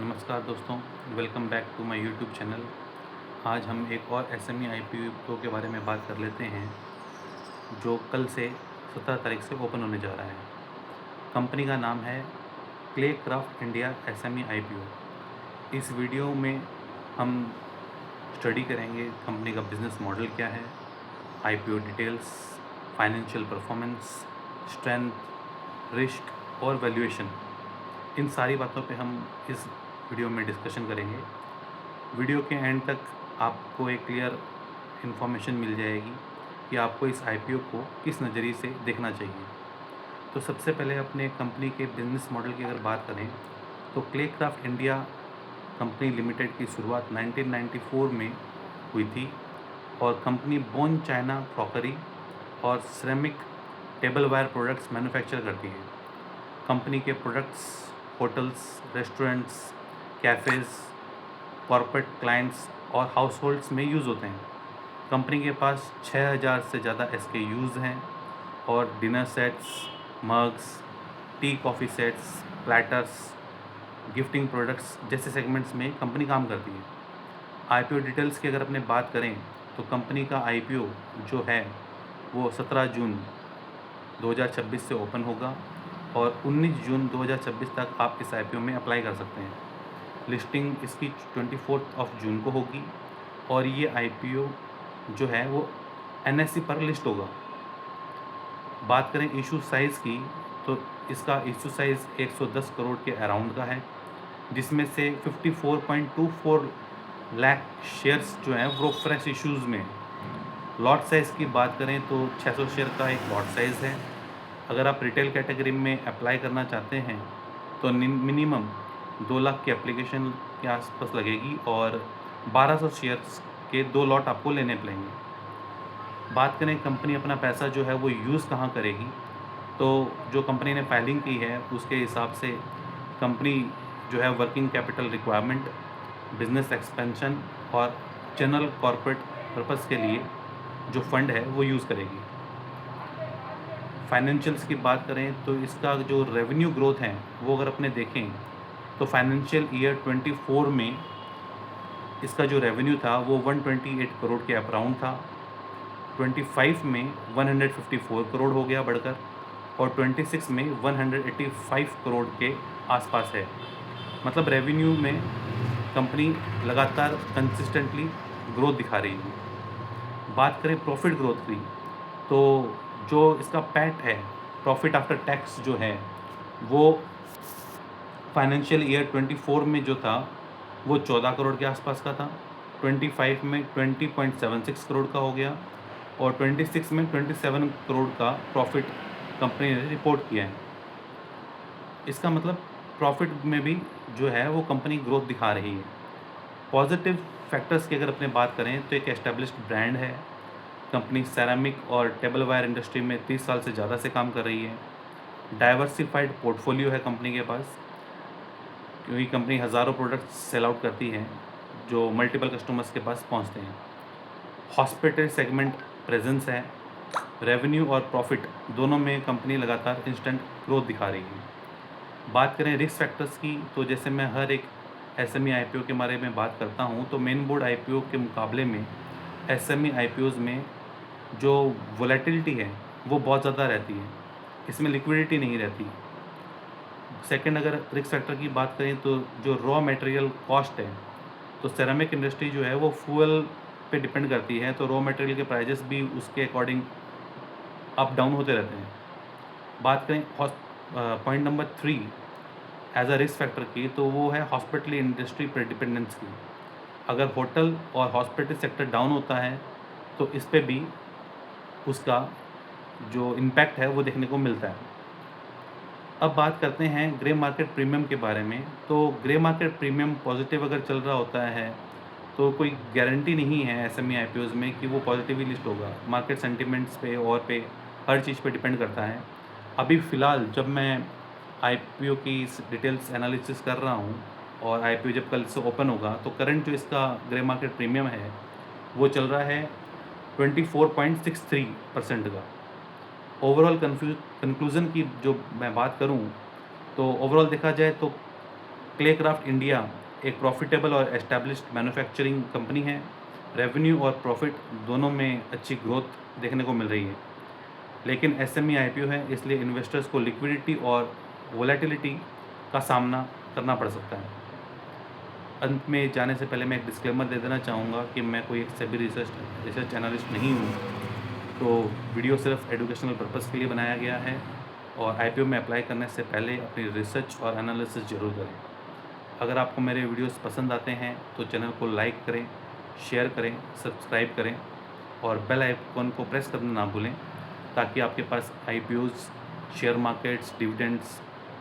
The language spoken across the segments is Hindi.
नमस्कार दोस्तों, welcome back to my YouTube channel. आज हम एक और एसएमई आईपीओ के बारे में बात कर लेते हैं, जो कल से 17 तारीख से ओपन होने जा रहा है। कंपनी का नाम है clay craft India SME IPO. इस वीडियो में हम स्टडी करेंगे कंपनी का बिजनेस मॉडल क्या है, IPO details, financial performance, strength, risk और वैल्यूएशन। इन सारी बातों पे हम इस वीडियो में डिस्कशन करेंगे। वीडियो के एंड तक आपको एक क्लियर इन्फॉर्मेशन मिल जाएगी कि आपको इस आईपीओ को किस नज़रिए से देखना चाहिए। तो सबसे पहले अपने कंपनी के बिजनेस मॉडल की अगर बात करें तो clay craft India company limited की शुरुआत 1994 में हुई थी और कंपनी बोन चाइना क्रॉकरी और ceramic table wire products manufacture करती है। कंपनी के products hotels, restaurants, cafes, corporate clients और हाउस होल्ड्स में यूज़ होते हैं। कंपनी के पास 6000 से ज़्यादा एसकेयूज़ हैं और dinner sets, mugs, tea coffee sets, platters, gifting products जैसे सेगमेंट्स में कंपनी काम करती है। आईपीओ डिटेल्स की अगर अपने बात करें तो कंपनी का आईपीओ जो है वो 17 जून 2026 से ओपन होगा और 19 जून 2026 तक आप इस आईपीओ में अप्लाई कर सकते हैं। लिस्टिंग इसकी 24 जून को होगी और ये आईपीओ जो है वो एनएसई पर लिस्ट होगा। बात करें इशू साइज़ की तो इसका इशू साइज़ 110 करोड़ के अराउंड का है, जिसमें से 54.24 लाख शेयर्स जो हैं वो फ्रेश इश्यूज़ में। लॉट साइज़ की बात करें तो 600 शेयर का एक लॉट साइज़ है। अगर आप रिटेल कैटेगरी में अप्लाई करना चाहते हैं तो मिनिमम 2 लाख की एप्लीकेशन के आसपास लगेगी और 1200 शेयर्स के 2 लॉट आपको लेने पड़ेंगे। बात करें कंपनी अपना पैसा जो है वो यूज़ कहाँ करेगी, तो जो कंपनी ने फाइलिंग की है उसके हिसाब से कंपनी जो है working capital requirement, business expansion और जनरल कॉर्पोरेट पर्पस के लिए जो फंड है वो यूज़ करेगी। फाइनेंशियल्स की बात करें तो इसका जो रेवेन्यू ग्रोथ है वो अगर अपने देखें तो फाइनेंशियल ईयर 24 में इसका जो रेवेन्यू था वो 128 करोड़ के अराउंड था। 25 में 154 करोड़ हो गया बढ़कर और 26 में 185 करोड़ के आसपास है। मतलब रेवेन्यू में कंपनी लगातार कंसिस्टेंटली ग्रोथ दिखा रही है। बात करें प्रॉफिट ग्रोथ की तो जो इसका पैट है, प्रॉफिट आफ्टर टैक्स जो है वो फाइनेंशियल ईयर 24 में जो था वो 14 करोड़ के आसपास का था। 25 में 20.76 करोड़ का हो गया और 26 में 27 करोड़ का प्रॉफिट कंपनी ने रिपोर्ट किया है। इसका मतलब प्रॉफिट में भी जो है वो कंपनी ग्रोथ दिखा रही है। पॉजिटिव फैक्टर्स की अगर अपने बात करें तो एक एस्टेब्लिश्ड ब्रांड है। कंपनी सेरामिक और टेबल वायर इंडस्ट्री में 30 साल से ज़्यादा से काम कर रही है। डाइवर्सिफाइड पोर्टफोलियो है कंपनी के पास, क्योंकि कंपनी हज़ारों प्रोडक्ट्स सेल आउट करती है जो मल्टीपल कस्टमर्स के पास पहुंचते हैं। हॉस्पिटल सेगमेंट प्रेजेंस है। रेवेन्यू और प्रॉफिट दोनों में कंपनी लगातार इंस्टेंट ग्रोथ दिखा रही है। बात करें रिस्क फैक्टर्स की तो जैसे मैं हर एक एसएमई आईपीओ के बारे में बात करता हूं तो मेन बोर्ड आईपीओ के मुकाबले में एसएमई आईपीओज़ में जो वोलेटिलिटी है वो बहुत ज़्यादा रहती है, इसमें लिक्विडिटी नहीं रहती। सेकंड, अगर रिस्क फैक्टर की बात करें तो जो रॉ मटेरियल कॉस्ट है, तो सेरामिक इंडस्ट्री जो है वो फ्यूल पे डिपेंड करती है, तो रॉ मटेरियल के प्राइजेस भी उसके अकॉर्डिंग अप डाउन होते रहते हैं। बात करें point number 3 as a risk factor की तो वो है हॉस्पिटल इंडस्ट्री पर डिपेंडेंस की। अगर होटल और हॉस्पिटल सेक्टर डाउन होता है तो इस पे भी उसका जो इम्पैक्ट है वो देखने को मिलता है। अब बात करते हैं ग्रे मार्केट प्रीमियम के बारे में। तो ग्रे मार्केट प्रीमियम पॉजिटिव अगर चल रहा होता है तो कोई गारंटी नहीं है एसएमई आईपीओज़ में कि वो पॉजिटिव ही लिस्ट होगा। मार्केट सेंटिमेंट्स पे और पे हर चीज़ पे डिपेंड करता है। अभी फ़िलहाल जब मैं आईपीओ की डिटेल्स एनालिसिस कर रहा हूँ और आईपीओ जब कल से ओपन होगा तो करंट जो इसका ग्रे मार्केट प्रीमियम है वो चल रहा है 24.63% का। ओवरऑल कंक्लूज़न की जो मैं बात करूं तो ओवरऑल देखा जाए तो क्लेक्राफ्ट इंडिया एक प्रॉफिटेबल और एस्टैब्लिश्ड मैन्युफैक्चरिंग कंपनी है। रेवेन्यू और प्रॉफिट दोनों में अच्छी ग्रोथ देखने को मिल रही है, लेकिन एसएमई आईपीओ है, इसलिए इन्वेस्टर्स को लिक्विडिटी और वोलेटिलिटी का सामना करना पड़ सकता है। अंत में जाने से पहले मैं एक डिस्क्लेमर दे देना चाहूँगा कि मैं कोई एक सेबी रिसर्च एनालिस्ट नहीं हूँ, तो वीडियो सिर्फ एजुकेशनल पर्पज़ के लिए बनाया गया है और आईपीओ में अप्लाई करने से पहले अपनी रिसर्च और एनालिसिस ज़रूर करें। अगर आपको मेरे वीडियोस पसंद आते हैं तो चैनल को लाइक करें, शेयर करें, सब्सक्राइब करें और बेल आइकन को प्रेस करना ना भूलें, ताकि आपके पास आईपीओज़, शेयर मार्केट्स, डिविडेंड्स,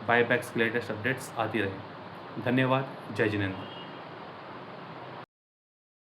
बायबैक्स के लेटेस्ट अपडेट्स आती रहें। धन्यवाद। जय जिनेंद्र।